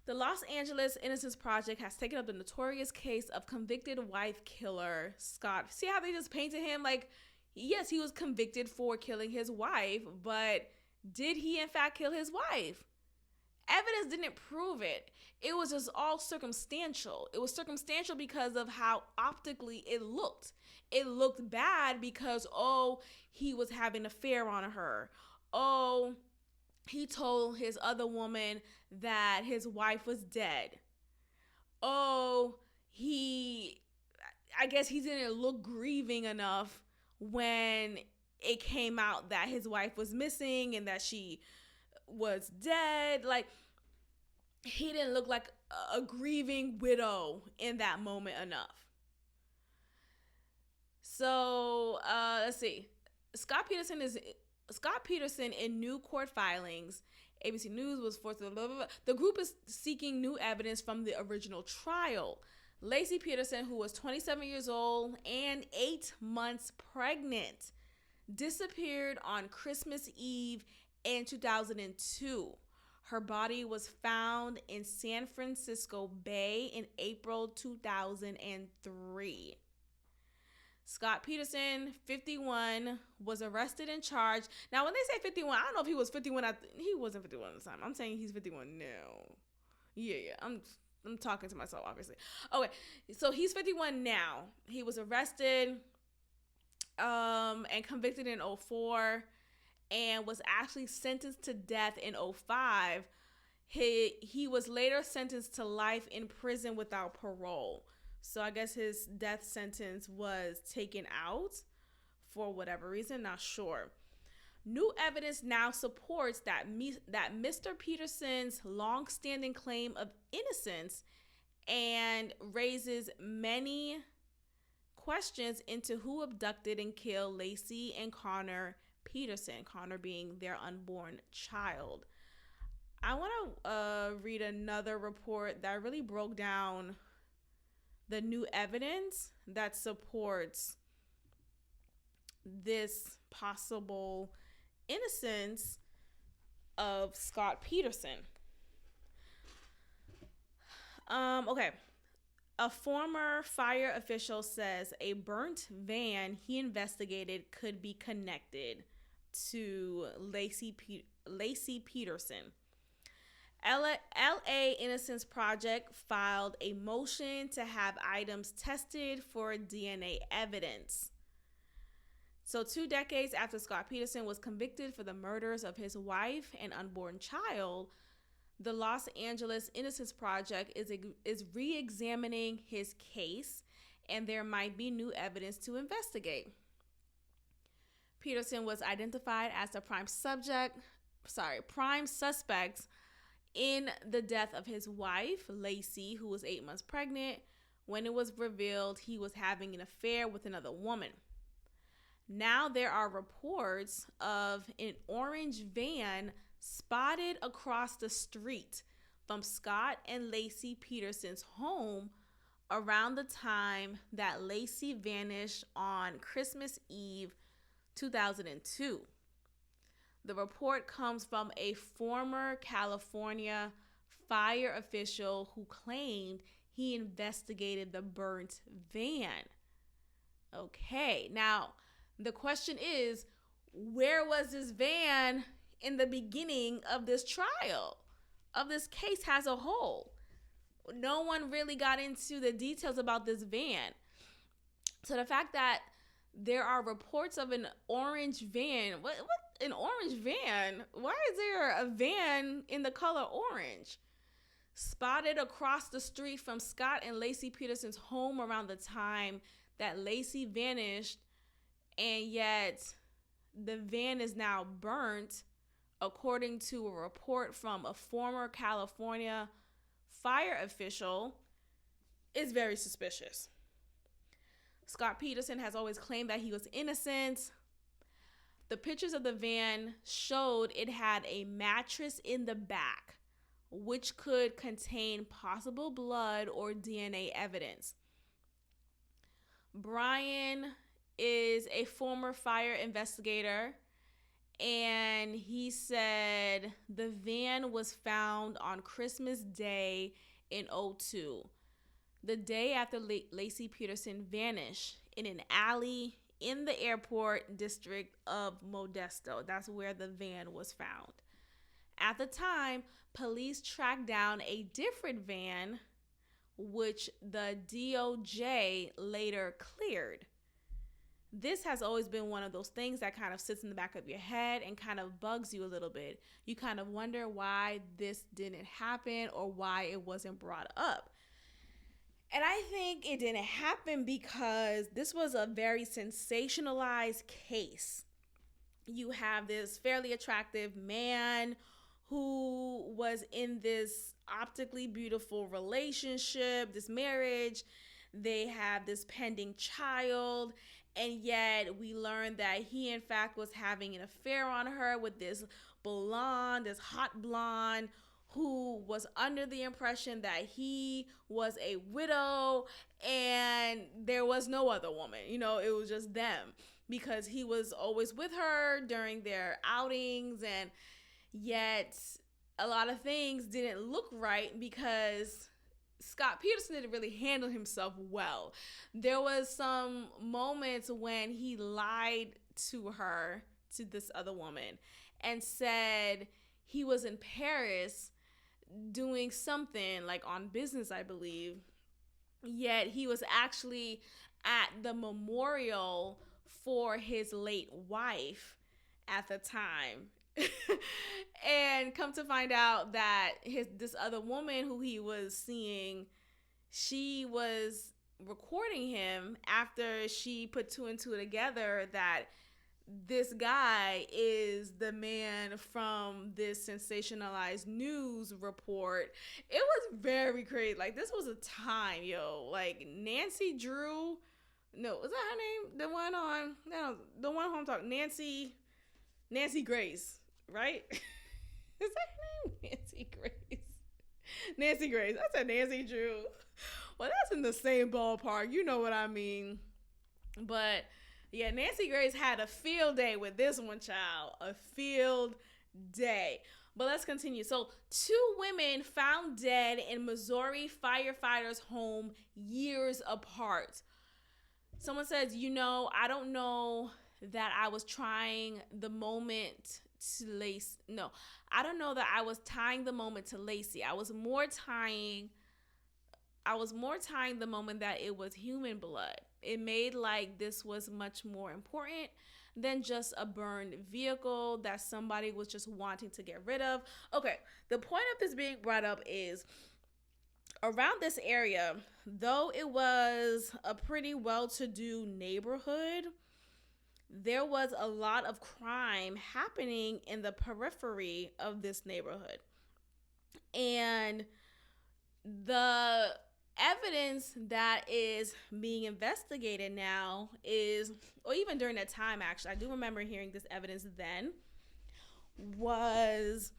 the Los Angeles Innocence Project has taken up the notorious case of convicted wife killer Scott. See how they just painted him like, yes, he was convicted for killing his wife, but did he in fact kill his wife? Evidence didn't prove it. It was just all circumstantial. It was circumstantial because of how optically it looked. It looked bad because, oh, he was having an affair on her. Oh, he told his other woman that his wife was dead. Oh, I guess he didn't look grieving enough when it came out that his wife was missing and that she was dead. Like, he didn't look like a grieving widow in that moment enough. So, let's see. Scott Peterson in new court filings, ABC News was forced to, the group is seeking new evidence from the original trial. Lacey Peterson, who was 27 years old and 8 months pregnant, disappeared on Christmas Eve in 2002. Her body was found in San Francisco Bay in April 2003. Scott Peterson, 51, was arrested and charged. Now, when they say 51, I don't know if he was 51. He wasn't 51 at the time. I'm saying he's 51 now. Yeah. I'm talking to myself, obviously. Okay, so he's 51 now. He was arrested and convicted in 2004 and was actually sentenced to death in 2005. He was later sentenced to life in prison without parole. So I guess his death sentence was taken out for whatever reason, not sure. New evidence now supports that Mr. Peterson's long-standing claim of innocence and raises many questions into who abducted and killed Lacey and Connor Peterson, Connor being their unborn child. I want to read another report that really broke down the new evidence that supports this possible innocence of Scott Peterson. Okay. A former fire official says a burnt van he investigated could be connected to Lacey Peterson. LA Innocence Project filed a motion to have items tested for DNA evidence. So 2 decades after Scott Peterson was convicted for the murders of his wife and unborn child, the Los Angeles Innocence Project is re-examining his case, and there might be new evidence to investigate. Peterson was identified as the prime suspect in the death of his wife, Lacey, who was 8 months pregnant, when it was revealed he was having an affair with another woman. Now there are reports of an orange van spotted across the street from Scott and Lacey Peterson's home around the time that Lacey vanished on Christmas Eve 2002. The report comes from a former California fire official who claimed he investigated the burnt van. Okay, now the question is, where was this van in the beginning of this trial, of this case as a whole? No one really got into the details about this van. So the fact that there are reports of an orange van, what an orange van? Why is there a van in the color orange? Spotted across the street from Scott and Lacey Peterson's home around the time that Lacey vanished, and yet the van is now burnt, according to a report from a former California fire official, is very suspicious. Scott Peterson has always claimed that he was innocent. The pictures of the van showed it had a mattress in the back, which could contain possible blood or DNA evidence. Brian is a former fire investigator, and he said the van was found on Christmas Day in 2002, the day after Lacey Peterson vanished, in an alley in the airport district of Modesto. That's where the van was found. At the time, police tracked down a different van, which the DOJ later cleared. This has always been one of those things that kind of sits in the back of your head and kind of bugs you a little bit. You kind of wonder why this didn't happen or why it wasn't brought up. And I think it didn't happen because this was a very sensationalized case. You have this fairly attractive man who was in this optically beautiful relationship, this marriage. They have this pending child, and yet we learned that he in fact was having an affair on her with this blonde, this hot blonde, who was under the impression that he was a widow and there was no other woman. You know, it was just them, because he was always with her during their outings, and yet a lot of things didn't look right because Scott Peterson didn't really handle himself well. There was some moments when he lied to her, to this other woman, and said he was in Paris doing something like on business, I believe. Yet he was actually at the memorial for his late wife at the time. And come to find out that this other woman who he was seeing, she was recording him after she put two and two together that this guy is the man from this sensationalized news report. It was very crazy. Like, this was a time, yo. Like, Nancy Drew No, is that her name? The one on no, the one who I'm talking, Nancy Grace, right? Is that her name? Nancy Grace. Nancy Grace. I said Nancy Drew. Well, that's in the same ballpark. You know what I mean. But yeah, Nancy Grace had a field day with this one, child. A field day. But let's continue. So, 2 women found dead in Missouri firefighters' home years apart. Someone says, I don't know that I was trying the moment to Lacey. No, I don't know that I was tying the moment to Lacey. I was more tying the moment that it was human blood. It made like this was much more important than just a burned vehicle that somebody was just wanting to get rid of. Okay, the point of this being brought up is around this area, though it was a pretty well-to-do neighborhood, there was a lot of crime happening in the periphery of this neighborhood. And the evidence that is being investigated now is, or even during that time, actually, I do remember hearing this evidence then, was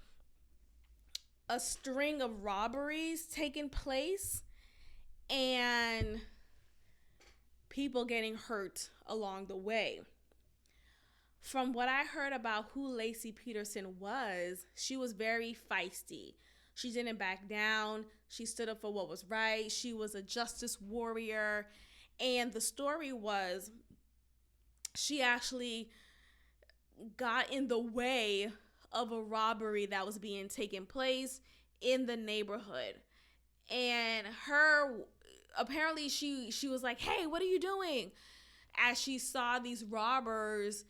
a string of robberies taking place and people getting hurt along the way. From what I heard about who Lacey Peterson was, she was very feisty. She didn't back down. She stood up for what was right. She was a justice warrior. And the story was she actually got in the way of a robbery that was being taken place in the neighborhood. And apparently she was like, "Hey, what are you doing?" As she saw these robbers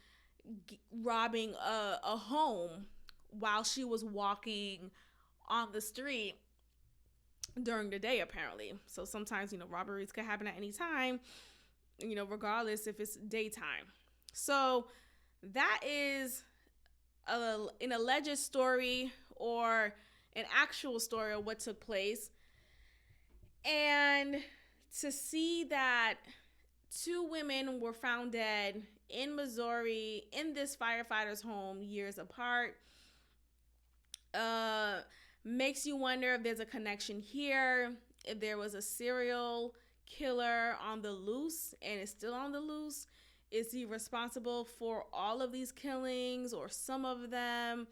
robbing a home while she was walking on the street during the day, apparently. So sometimes, robberies could happen at any time, regardless if it's daytime. So that is an alleged story or an actual story of what took place. And to see that 2 women were found dead in Missouri in this firefighter's home years apart makes you wonder if there's a connection here, if there was a serial killer on the loose and is still on the loose. Is he responsible for all of these killings or some of them?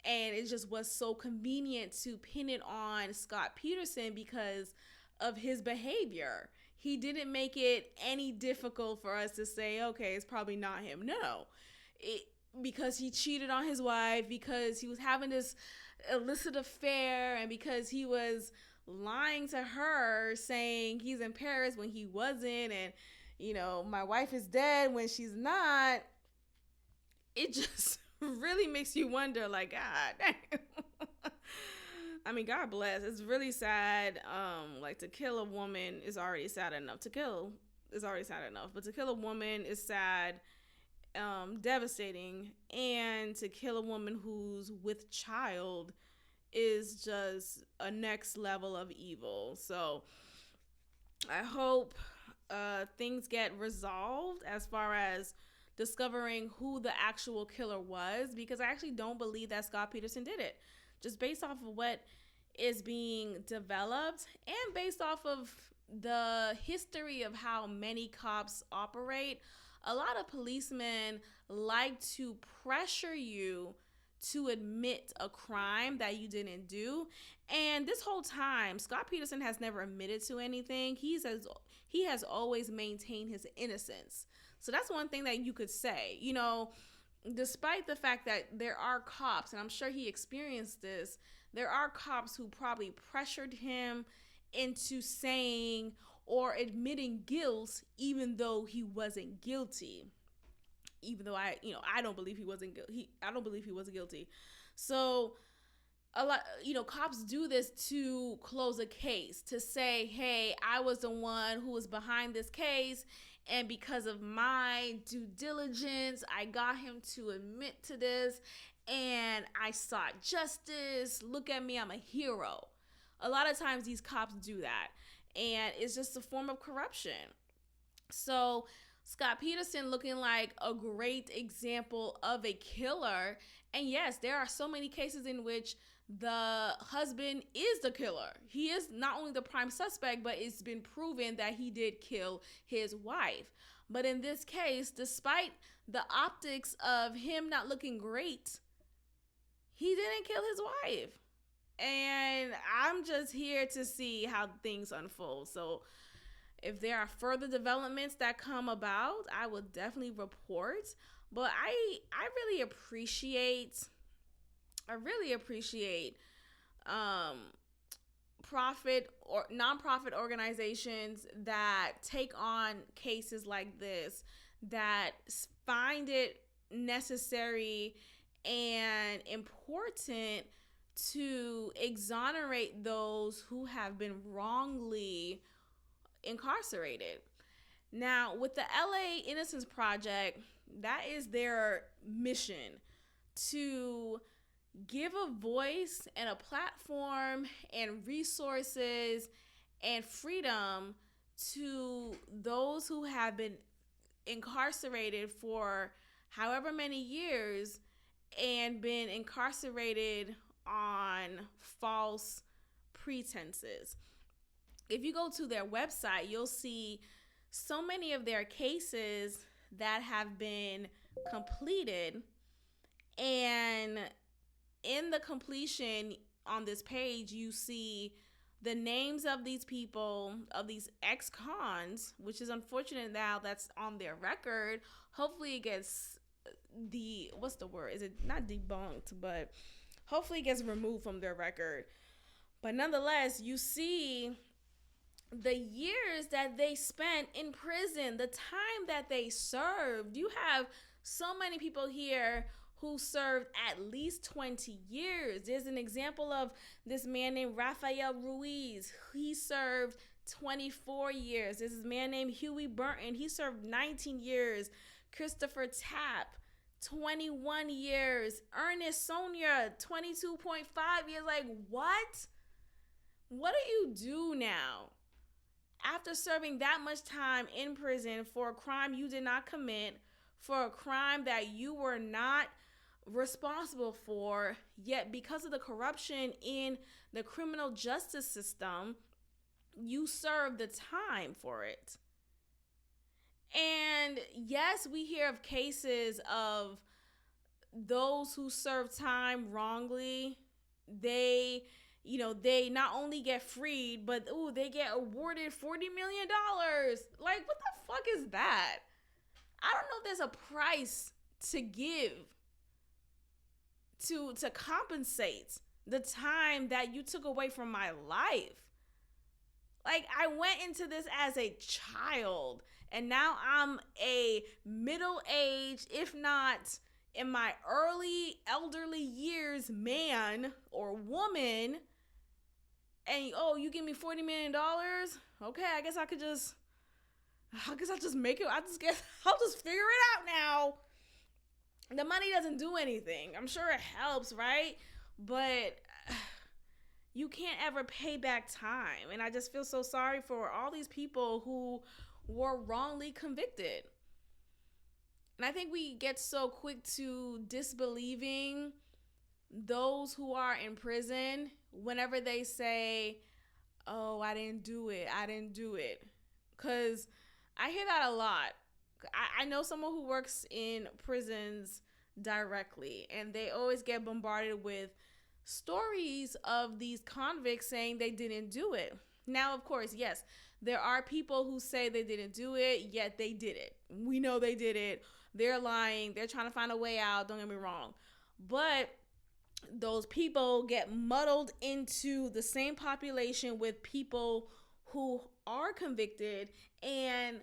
And it just was so convenient to pin it on Scott Peterson because of his behavior. He didn't make it any difficult for us to say, okay, it's probably not him. No, because he cheated on his wife, because he was having this illicit affair, and because he was lying to her saying he's in Paris when he wasn't, and my wife is dead when she's not. It just really makes you wonder, like, God damn. I mean, God bless. It's really sad. Like, to kill a woman is already sad enough. But to kill a woman is sad, devastating, and to kill a woman who's with child is just a next level of evil. So I hope things get resolved as far as discovering who the actual killer was, because I actually don't believe that Scott Peterson did it. Just based off of what is being developed and based off of the history of how many cops operate, a lot of policemen like to pressure you to admit a crime that you didn't do. And this whole time, Scott Peterson has never admitted to anything. He has always maintained his innocence. So that's one thing that you could say, despite the fact that there are cops, and I'm sure he experienced this, there are cops who probably pressured him into saying or admitting guilt, even though he wasn't guilty. Even though I don't believe he wasn't guilty. I don't believe he was guilty. So a lot, cops do this to close a case, to say, hey, I was the one who was behind this case, and because of my due diligence, I got him to admit to this, and I sought justice. Look at me, I'm a hero. A lot of times these cops do that, and it's just a form of corruption. So Scott Peterson looking like a great example of a killer. And yes, there are so many cases in which the husband is the killer. He is not only the prime suspect, but it's been proven that he did kill his wife. But in this case, despite the optics of him not looking great, he didn't kill his wife. And I'm just here to see how things unfold. So if there are further developments that come about, I will definitely report. But I really appreciate profit or nonprofit organizations that take on cases like this, that find it necessary and important to exonerate those who have been wrongly incarcerated. Now, with the LA Innocence Project, that is their mission, to give a voice and a platform and resources and freedom to those who have been incarcerated for however many years and been incarcerated on false pretenses. If you go to their website, you'll see so many of their cases that have been completed. And in the completion on this page, you see the names of these people, of these ex-cons, which is unfortunate now that's on their record. Hopefully it gets what's the word? Is it not debunked, but hopefully it gets removed from their record. But nonetheless, you see the years that they spent in prison, the time that they served. You have so many people here who served at least 20 years. There's an example of this man named Rafael Ruiz. He served 24 years. There's this man named Huey Burton. He served 19 years. Christopher Tapp, 21 years. Ernest Sonia, 22.5 years. Like, what? What do you do now? After serving that much time in prison for a crime you did not commit, for a crime that you were not responsible for, yet because of the corruption in the criminal justice system, you served the time for it. And yes, we hear of cases of those who serve time wrongly. They not only get freed, but they get awarded $40 million. Like, what the fuck is that? I don't know if there's a price to give to compensate the time that you took away from my life. Like, I went into this as a child, and now I'm a middle-aged, if not in my early elderly years, man or woman. And you give me $40 million? Okay, I guess I'll just make it. I'll just figure it out now. The money doesn't do anything. I'm sure it helps, right? But you can't ever pay back time. And I just feel so sorry for all these people who were wrongly convicted. And I think we get so quick to disbelieving those who are in prison whenever they say, oh, I didn't do it. Because I hear that a lot. I know someone who works in prisons directly, and they always get bombarded with stories of these convicts saying they didn't do it. Now, of course, yes, there are people who say they didn't do it, yet they did it. We know they did it. They're lying. They're trying to find a way out. Don't get me wrong. But those people get muddled into the same population with people who are convicted and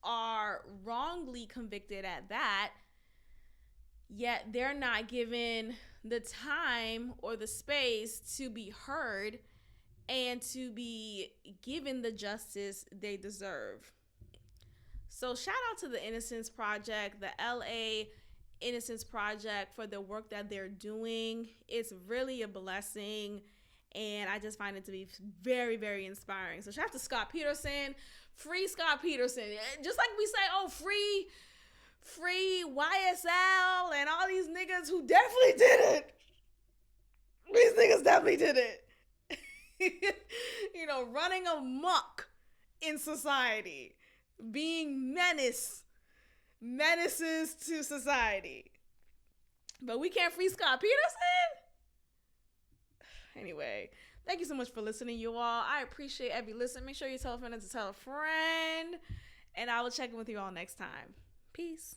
are wrongly convicted at that, yet they're not given the time or the space to be heard and to be given the justice they deserve. So shout out to the Innocence Project, the LA Innocence Project, for the work that they're doing. It's really a blessing. And I just find it to be very, very inspiring. So shout out to Scott Peterson. Free Scott Peterson. Just like we say, oh, free YSL and all these niggas who definitely did it. These niggas definitely did it. You know, running amok in society. Being menaces to society. But we can't free Scott Peterson? Anyway, thank you so much for listening, you all. I appreciate every listen. Make sure you tell a friend to tell a friend. And I will check in with you all next time. Peace.